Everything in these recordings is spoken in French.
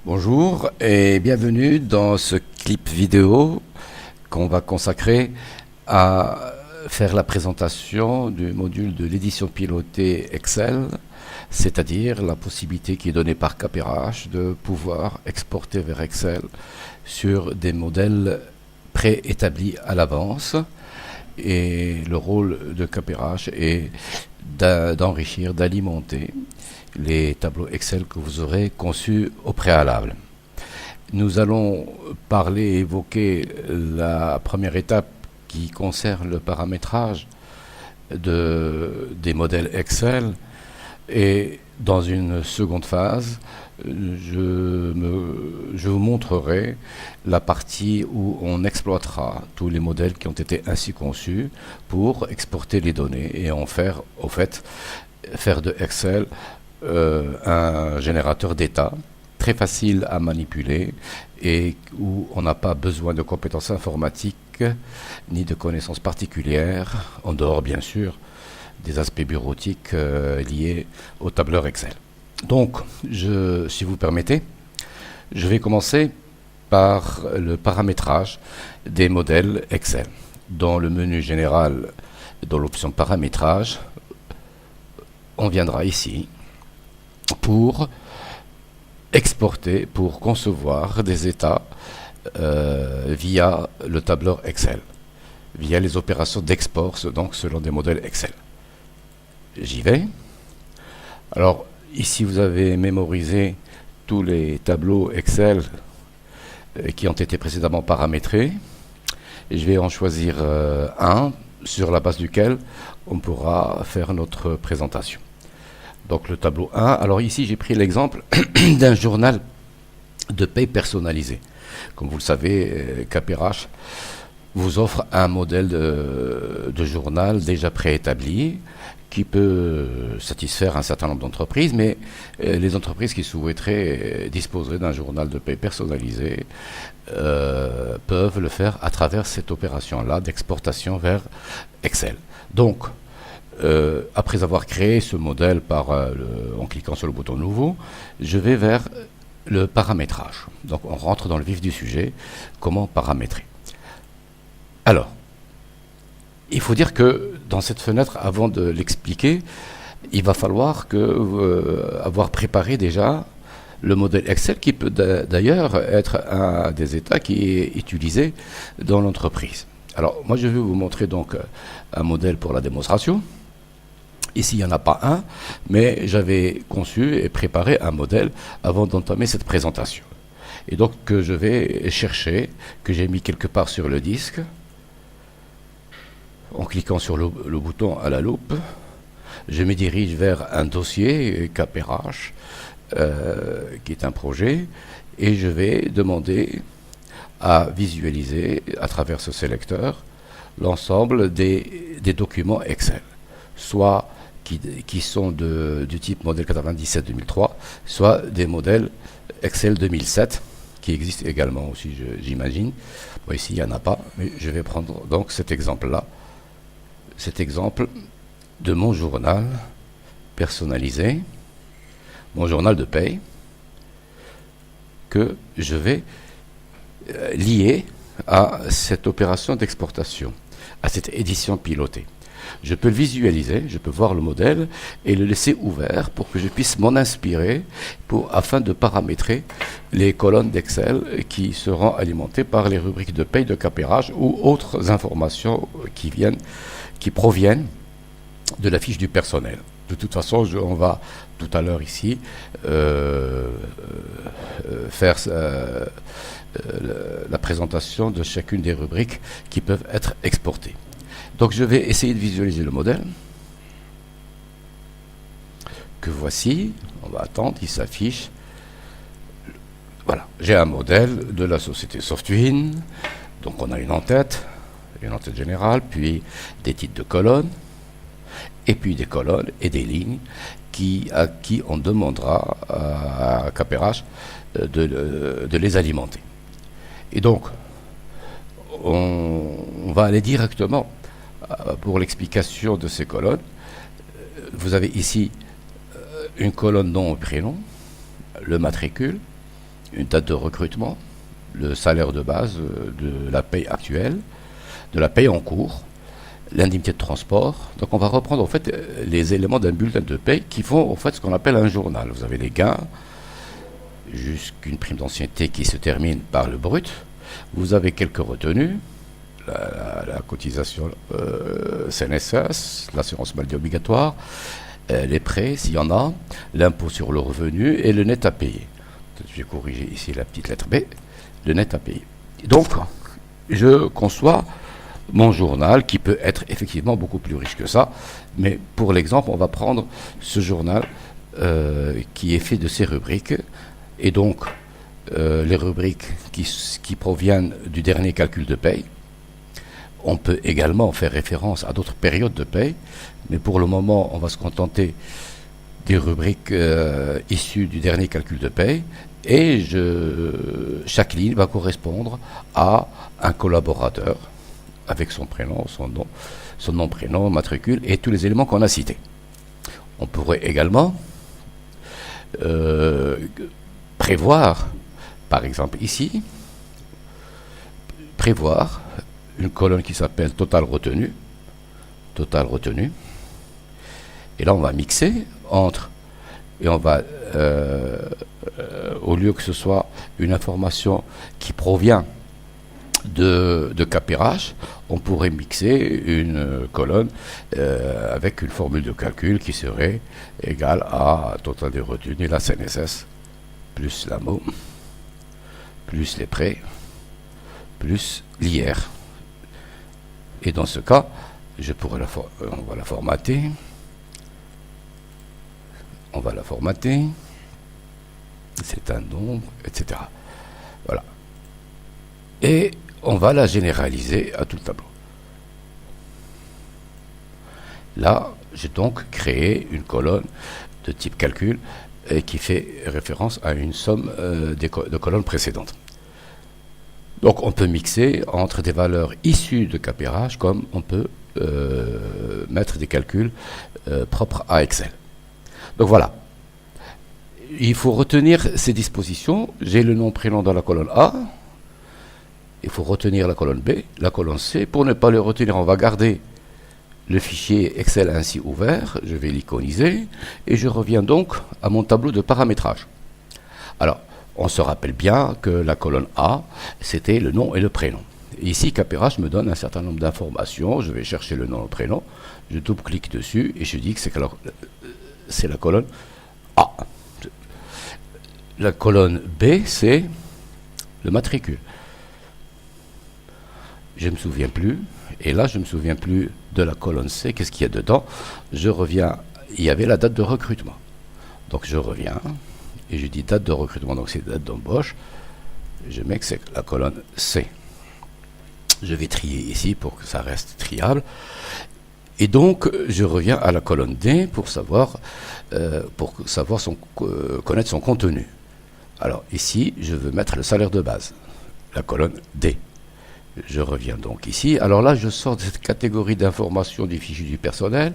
Bonjour et bienvenue dans ce clip vidéo qu'on va consacrer à faire la présentation du module de l'édition pilotée Excel, c'est-à-dire la possibilité qui est donnée par KPRH de pouvoir exporter vers Excel sur des modèles préétablis à l'avance. Et le rôle de KPRH est d'enrichir, d'alimenter les tableaux Excel que vous aurez conçus au préalable. Nous allons évoquer la première étape qui concerne le paramétrage des modèles Excel, et dans une seconde phase, je vous montrerai la partie où on exploitera tous les modèles qui ont été ainsi conçus pour exporter les données et en faire, faire de Excel un générateur d'état très facile à manipuler et où on n'a pas besoin de compétences informatiques ni de connaissances particulières, en dehors bien sûr des aspects bureautiques liés au tableur Excel. Donc, si vous permettez, je vais commencer par le paramétrage des modèles Excel. Dans le menu général, dans l'option paramétrage, on viendra ici pour exporter, pour concevoir des états via le tableur Excel, via les opérations d'export, donc selon des modèles Excel. J'y vais. Alors, ici, vous avez mémorisé tous les tableaux Excel qui ont été précédemment paramétrés. Et je vais en choisir un sur la base duquel on pourra faire notre présentation. Donc le tableau 1. Alors ici, j'ai pris l'exemple d'un journal de paie personnalisé. Comme vous le savez, KPRH vous offre un modèle de journal déjà préétabli qui peut satisfaire un certain nombre d'entreprises, mais les entreprises qui souhaiteraient disposer d'un journal de paie personnalisé peuvent le faire à travers cette opération-là d'exportation vers Excel. Donc, après avoir créé ce modèle en cliquant sur le bouton nouveau, je vais vers le paramétrage. Donc on rentre dans le vif du sujet, comment paramétrer. Alors, il faut dire que dans cette fenêtre, avant de l'expliquer, il va falloir avoir préparé déjà le modèle Excel qui peut d'ailleurs être un des états qui est utilisé dans l'entreprise. Alors moi je vais vous montrer donc un modèle pour la démonstration. Ici, il n'y en a pas un, mais j'avais conçu et préparé un modèle avant d'entamer cette présentation. Et donc, que je vais chercher, que j'ai mis quelque part sur le disque, en cliquant sur le bouton à la loupe, je me dirige vers un dossier KPRH, qui est un projet, et je vais demander à visualiser, à travers ce sélecteur, l'ensemble des documents Excel, soit qui sont du type modèle 97-2003, soit des modèles Excel 2007, qui existent également aussi, j'imagine. Bon, ici, il n'y en a pas, mais je vais prendre donc cet exemple-là, cet exemple de mon journal personnalisé, mon journal de paye, que je vais lier à cette opération d'exportation, à cette édition pilotée. Je peux le visualiser, je peux voir le modèle et le laisser ouvert pour que je puisse m'en inspirer afin de paramétrer les colonnes d'Excel qui seront alimentées par les rubriques de paye de KPRH ou autres informations qui proviennent de la fiche du personnel. De toute façon, on va tout à l'heure ici faire la présentation de chacune des rubriques qui peuvent être exportées. Donc je vais essayer de visualiser le modèle que voici. On va attendre qu'il s'affiche. Voilà, j'ai un modèle de la société Softwin. Donc on a une en-tête générale, puis des titres de colonnes, et puis des colonnes et des lignes à qui on demandera à KPRH de les alimenter. Et donc, on va aller directement pour l'explication de ces colonnes. Vous avez ici une colonne nom et prénom, le matricule, une date de recrutement, le salaire de base de la paye actuelle, de la paye en cours, l'indemnité de transport. Donc on va reprendre en fait les éléments d'un bulletin de paye qui font en fait ce qu'on appelle un journal. Vous avez les gains, jusqu'une prime d'ancienneté qui se termine par le brut. Vous avez quelques retenues, la cotisation CNSS, l'assurance maladie obligatoire, les prêts s'il y en a, l'impôt sur le revenu et le net à payer. Je vais corriger ici la petite lettre B, le net à payer. Donc, je conçois mon journal qui peut être effectivement beaucoup plus riche que ça, mais pour l'exemple, on va prendre ce journal qui est fait de ces rubriques, et donc les rubriques qui proviennent du dernier calcul de paye. On peut également faire référence à d'autres périodes de paye, mais pour le moment, on va se contenter des rubriques issues du dernier calcul de paye, et chaque ligne va correspondre à un collaborateur avec son prénom, son nom, prénom, matricule et tous les éléments qu'on a cités. On pourrait également prévoir, par exemple ici, prévoir une colonne qui s'appelle total retenu. Et là, on va mixer entre, et on va, au lieu que ce soit une information qui provient de KPRH, on pourrait mixer une colonne avec une formule de calcul qui serait égale à total des retenus, la CNSS, plus l'AMO, plus les prêts, plus l'IR. Et dans ce cas, on va la formater. On va la formater. C'est un nombre, etc. Voilà. Et on va la généraliser à tout le tableau. Là, j'ai donc créé une colonne de type calcul qui fait référence à une somme de colonnes précédentes. Donc on peut mixer entre des valeurs issues de KPRH comme on peut mettre des calculs propres à Excel. Donc voilà. Il faut retenir ces dispositions. J'ai le nom prénom dans la colonne A. Il faut retenir la colonne B, la colonne C. Pour ne pas le retenir, on va garder le fichier Excel ainsi ouvert. Je vais l'iconiser. Et je reviens donc à mon tableau de paramétrage. Alors, on se rappelle bien que la colonne A, c'était le nom et le prénom. Et ici, KPRH me donne un certain nombre d'informations. Je vais chercher le nom et le prénom. Je double-clique dessus et je dis que c'est la colonne A. La colonne B, c'est le matricule. Je ne me souviens plus. Et là, je ne me souviens plus de la colonne C. Qu'est-ce qu'il y a dedans? Je reviens. Il y avait la date de recrutement. Donc, je reviens. Et je dis date de recrutement, donc c'est date d'embauche. Je mets que c'est la colonne C. Je vais trier ici pour que ça reste triable. Et donc, je reviens à la colonne D pour connaître son contenu. Alors ici, je veux mettre le salaire de base, la colonne D. Je reviens donc ici. Alors là, je sors de cette catégorie d'informations du fichier du personnel.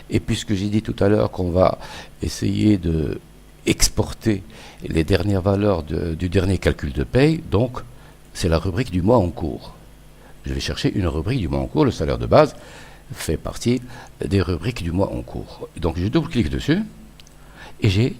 Et puisque j'ai dit tout à l'heure qu'on va essayer de exporter les dernières valeurs du dernier calcul de paye, donc c'est la rubrique du mois en cours. Je vais chercher une rubrique du mois en cours. Le salaire de base fait partie des rubriques du mois en cours. Donc je double-clique dessus et j'ai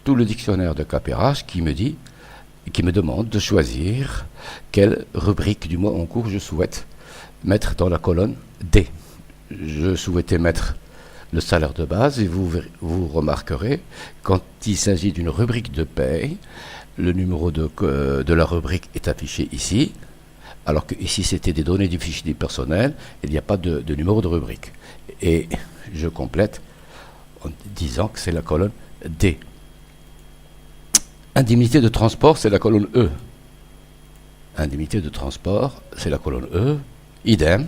tout le dictionnaire de KPRH qui me demande de choisir quelle rubrique du mois en cours je souhaite mettre dans la colonne D. Je souhaitais mettre le salaire de base et vous remarquerez quand il s'agit d'une rubrique de paye, le numéro de la rubrique est affiché ici, alors que ici c'était des données du fichier du personnel, il n'y a pas de numéro de rubrique. Et je complète en disant que c'est la colonne D. Indemnité de transport, c'est la colonne E. Indemnité de transport, c'est la colonne E. Idem.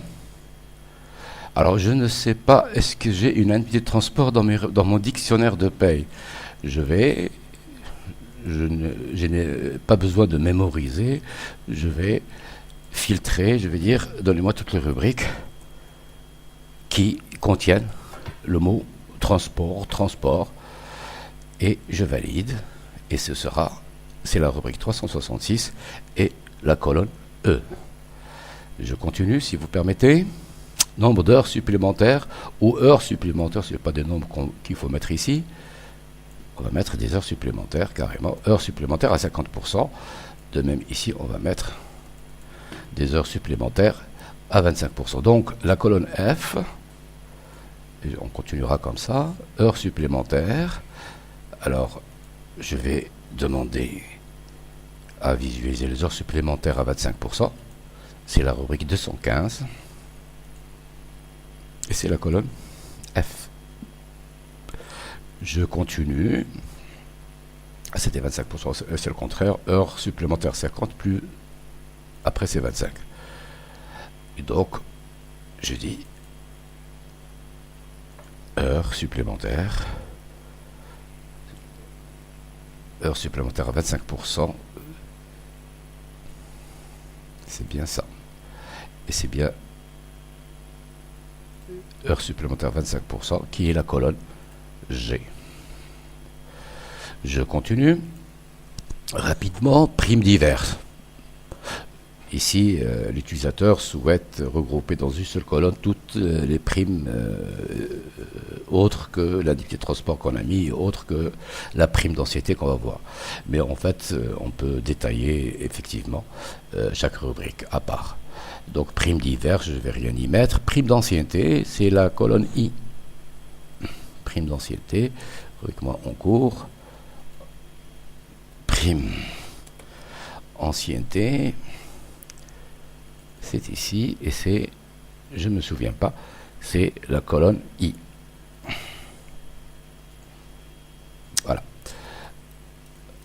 Alors, je ne sais pas, est-ce que j'ai une indemnité de transport dans mon dictionnaire de paye? Je n'ai pas besoin de mémoriser. Je vais filtrer, je vais dire, donnez-moi toutes les rubriques qui contiennent le mot transport, et je valide. Et ce sera c'est la rubrique 366 et la colonne E. Je continue si vous permettez. Nombre d'heures supplémentaires ou heures supplémentaires, ce n'est pas des nombres qu'il faut mettre ici. On va mettre des heures supplémentaires, carrément, heures supplémentaires à 50%. De même, ici, on va mettre des heures supplémentaires à 25%. Donc, la colonne F, et on continuera comme ça, heures supplémentaires. Alors, je vais demander à visualiser les heures supplémentaires à 25%. C'est la rubrique 215. Et c'est la colonne F. Je continue. C'était 25%, c'est le contraire. Heures supplémentaires 50, plus après c'est 25. Et donc, je dis heures supplémentaires. Heures supplémentaires à 25%. C'est bien ça. Et c'est bien heures supplémentaires 25%, qui est la colonne G. Je continue. Rapidement, primes diverses. Ici, l'utilisateur souhaite regrouper dans une seule colonne toutes les primes autres que l'indemnité de transport qu'on a mis, autres que la prime d'ancienneté qu'on va voir. Mais en fait, on peut détailler effectivement chaque rubrique à part. Donc, prime diverses, je ne vais rien y mettre. Prime d'ancienneté, c'est la colonne I. Prime d'ancienneté, rubriquement en cours. Prime ancienneté, c'est ici, et c'est, je ne me souviens pas, c'est la colonne I. Voilà.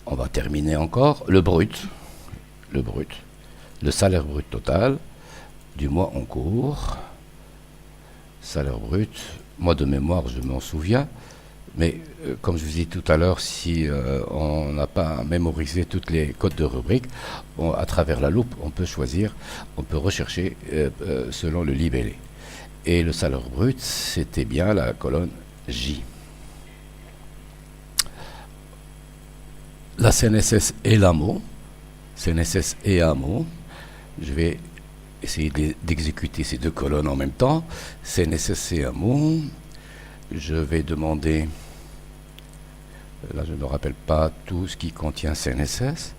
On va terminer encore. Le brut, le salaire brut total du mois en cours. Salaire brut, mois de mémoire, je m'en souviens. Mais comme je vous ai dit tout à l'heure, si on n'a pas mémorisé toutes les codes de rubrique, à travers la loupe, on peut choisir, on peut rechercher selon le libellé. Et le salaire brut, c'était bien la colonne J. La CNSS et l'AMO. CNSS et AMO. Je vais essayer d'exécuter ces deux colonnes en même temps. CNSS et AMO. Je vais demander, là je ne me rappelle pas tout ce qui contient CNSS.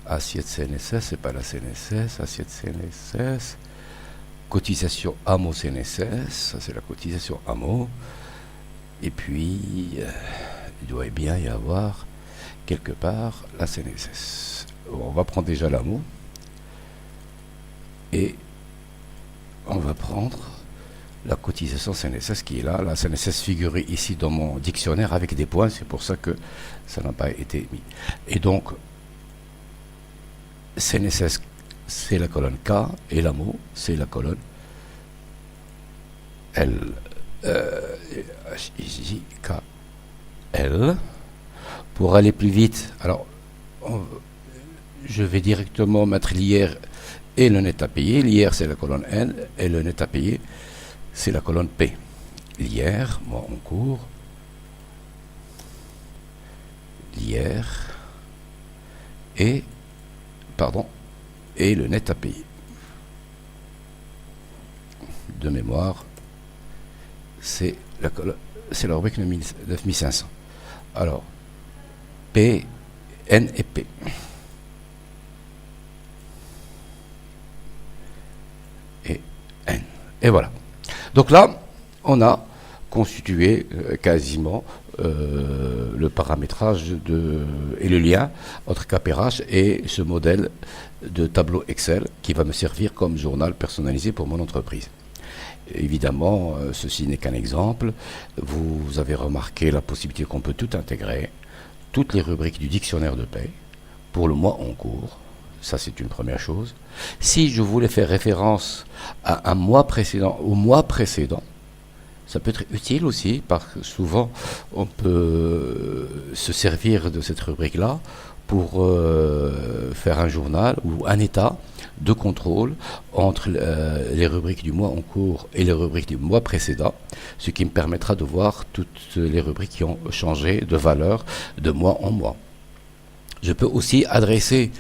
Assiette CNSS, c'est pas la CNSS, assiette CNSS. Cotisation AMO CNSS, ça c'est la cotisation AMO. Et puis, il doit bien y avoir quelque part la CNSS. On va prendre déjà l'AMO. Et on va prendre la cotisation CNSS qui est là. La CNSS figurée ici dans mon dictionnaire avec des points, c'est pour ça que ça n'a pas été mis. Et donc, CNSS, c'est la colonne K, et l'AMO, c'est la colonne L. J, K, L. Pour aller plus vite, alors, je vais directement mettre l'IR et le net à payer. L'IR, c'est la colonne N, et le net à payer, c'est la colonne P. L'IR, mois en cours. L'IR et, et le net à payer. De mémoire, c'est la rubrique 9500. Alors, P, N et P. Et N. Et voilà. Donc là, on a constitué quasiment le paramétrage et le lien entre KPRH et ce modèle de tableau Excel qui va me servir comme journal personnalisé pour mon entreprise. Évidemment, ceci n'est qu'un exemple. Vous avez remarqué la possibilité qu'on peut tout intégrer, toutes les rubriques du dictionnaire de paie pour le mois en cours. Ça, c'est une première chose. Si je voulais faire référence à un mois précédent, au mois précédent, ça peut être utile aussi, parce que souvent, on peut se servir de cette rubrique-là pour faire un journal ou un état de contrôle entre les rubriques du mois en cours et les rubriques du mois précédent, ce qui me permettra de voir toutes les rubriques qui ont changé de valeur de mois en mois. Je peux aussi adresser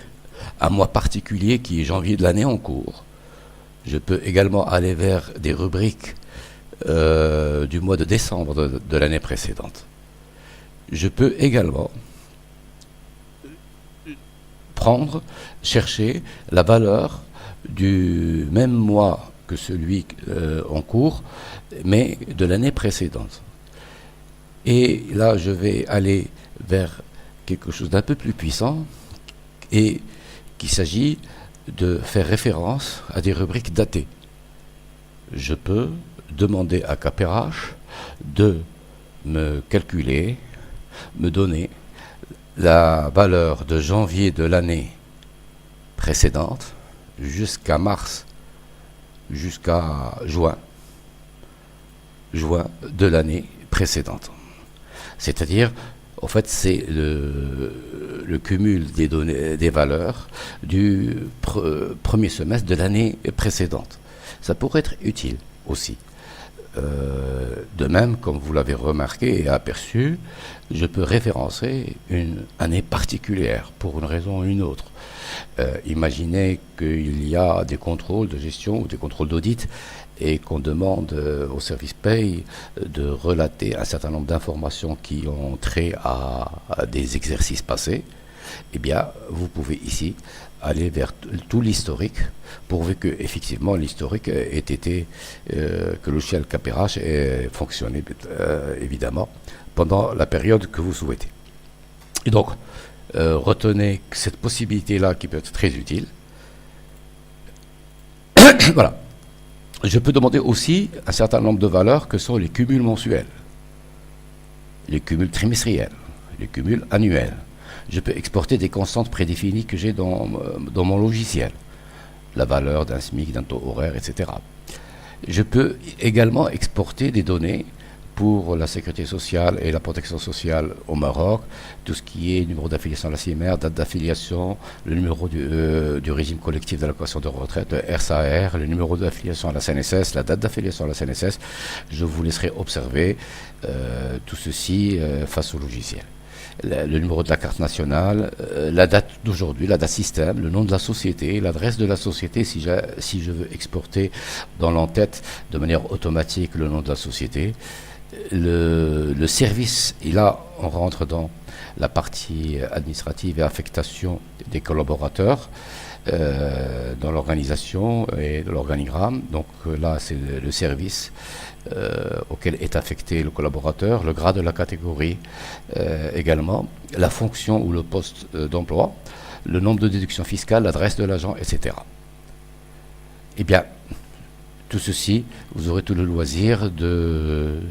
un mois particulier qui est janvier de l'année en cours. Je peux également aller vers des rubriques du mois de décembre de l'année précédente. Je peux également chercher la valeur du même mois que celui en cours, mais de l'année précédente. Et là, je vais aller vers quelque chose d'un peu plus puissant, et qu'il s'agit de faire référence à des rubriques datées. Je peux demander à KPRH de me calculer, me donner la valeur de janvier de l'année précédente jusqu'à mars, jusqu'à juin de l'année précédente. C'est-à-dire, en fait, c'est le cumul des données, des valeurs du premier semestre de l'année précédente. Ça pourrait être utile aussi. De même, comme vous l'avez remarqué et aperçu, je peux référencer une année particulière pour une raison ou une autre. Imaginez qu'il y a des contrôles de gestion ou des contrôles d'audit et qu'on demande au service paye de relater un certain nombre d'informations qui ont trait à des exercices passés. Eh bien, vous pouvez ici aller vers tout l'historique, pourvu que effectivement l'historique ait été, que le logiciel KPRH ait fonctionné évidemment pendant la période que vous souhaitez. Et donc, retenez cette possibilité-là qui peut être très utile. Voilà. Je peux demander aussi un certain nombre de valeurs que sont les cumuls mensuels, les cumuls trimestriels, les cumuls annuels. Je peux exporter des constantes prédéfinies que j'ai dans mon logiciel, la valeur d'un SMIC, d'un taux horaire, etc. Je peux également exporter des données pour la sécurité sociale et la protection sociale au Maroc, tout ce qui est numéro d'affiliation à la CIMR, date d'affiliation, le numéro du régime collectif d'allocation de retraite, le RSAR, le numéro d'affiliation à la CNSS, la date d'affiliation à la CNSS. Je vous laisserai observer tout ceci face au logiciel. Le numéro de la carte nationale, la date d'aujourd'hui, la date système, le nom de la société, l'adresse de la société si je veux exporter dans l'entête de manière automatique le nom de la société. Le service, et là on rentre dans la partie administrative et affectation des collaborateurs dans l'organisation et de l'organigramme. Donc là c'est le service auquel est affecté le collaborateur, le grade de la catégorie également, la fonction ou le poste d'emploi, le nombre de déductions fiscales, l'adresse de l'agent, etc. Eh bien, tout ceci, vous aurez tout le loisir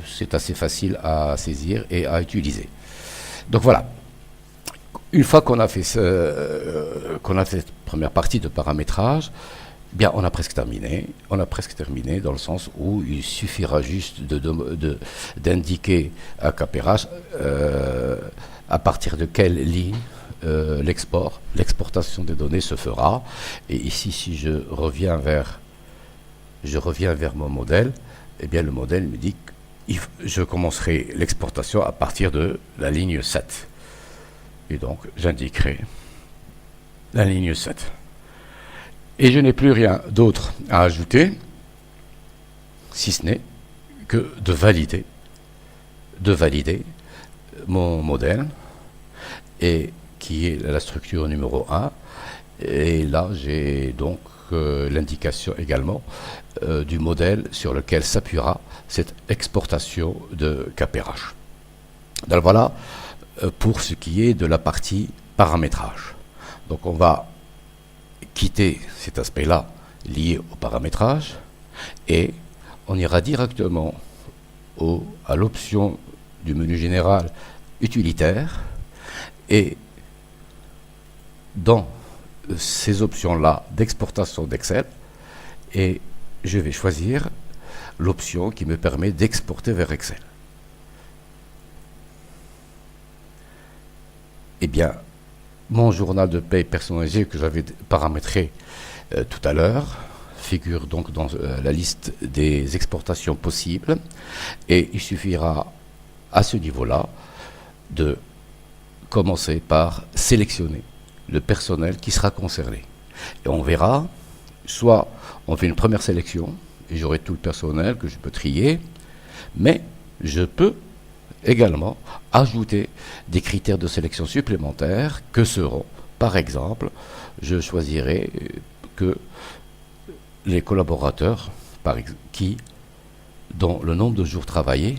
c'est assez facile à saisir et à utiliser. Donc voilà. Une fois qu'on a fait cette première partie de paramétrage, bien, on a presque terminé. On a presque terminé dans le sens où il suffira juste d'indiquer à KPRH à partir de quelle ligne l'exportation des données se fera. Et ici, si je reviens vers mon modèle, eh bien le modèle me dit que je commencerai l'exportation à partir de la ligne 7. Et donc, j'indiquerai la ligne 7. Et je n'ai plus rien d'autre à ajouter, si ce n'est que de valider mon modèle, et qui est la structure numéro 1. Et là, j'ai donc l'indication également du modèle sur lequel s'appuiera cette exportation de KPRH. Donc voilà pour ce qui est de la partie paramétrage. Donc on va quitter cet aspect-là lié au paramétrage et on ira directement à l'option du menu général utilitaire, et dans ces options-là d'exportation d'Excel, et je vais choisir l'option qui me permet d'exporter vers Excel. Eh bien, mon journal de paye personnalisé que j'avais paramétré tout à l'heure figure donc dans la liste des exportations possibles, et il suffira à ce niveau-là de commencer par sélectionner le personnel qui sera concerné. Et on verra, soit on fait une première sélection, et j'aurai tout le personnel que je peux trier, mais je peux également ajouter des critères de sélection supplémentaires que seront, par exemple, je choisirai que les collaborateurs dont le nombre de jours travaillés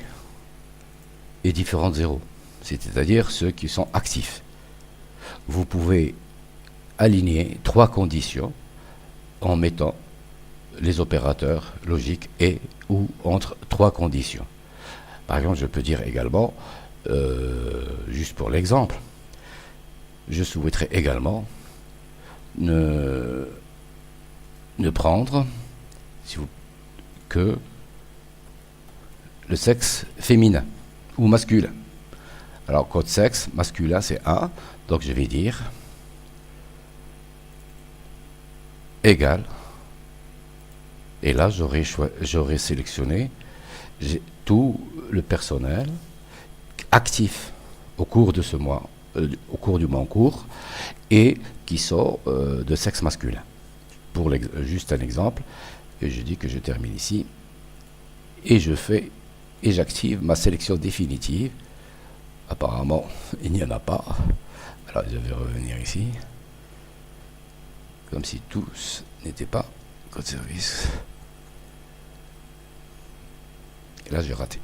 est différent de 0, c'est-à-dire ceux qui sont actifs. Vous pouvez aligner 3 conditions en mettant les opérateurs logiques et ou entre 3 conditions. Par exemple, je peux dire également, juste pour l'exemple, je souhaiterais également ne prendre que le sexe féminin ou masculin. Alors, code sexe masculin, c'est 1, donc je vais dire égal, et là j'aurais sélectionné tout le personnel actif au cours de ce mois, au cours du mois en cours, et qui sont de sexe masculin. Pour juste un exemple, et je dis que je termine ici, et j'active ma sélection définitive. Apparemment, il n'y en a pas. Alors je vais revenir ici, comme si tous n'étaient pas code service. Et là j'ai raté.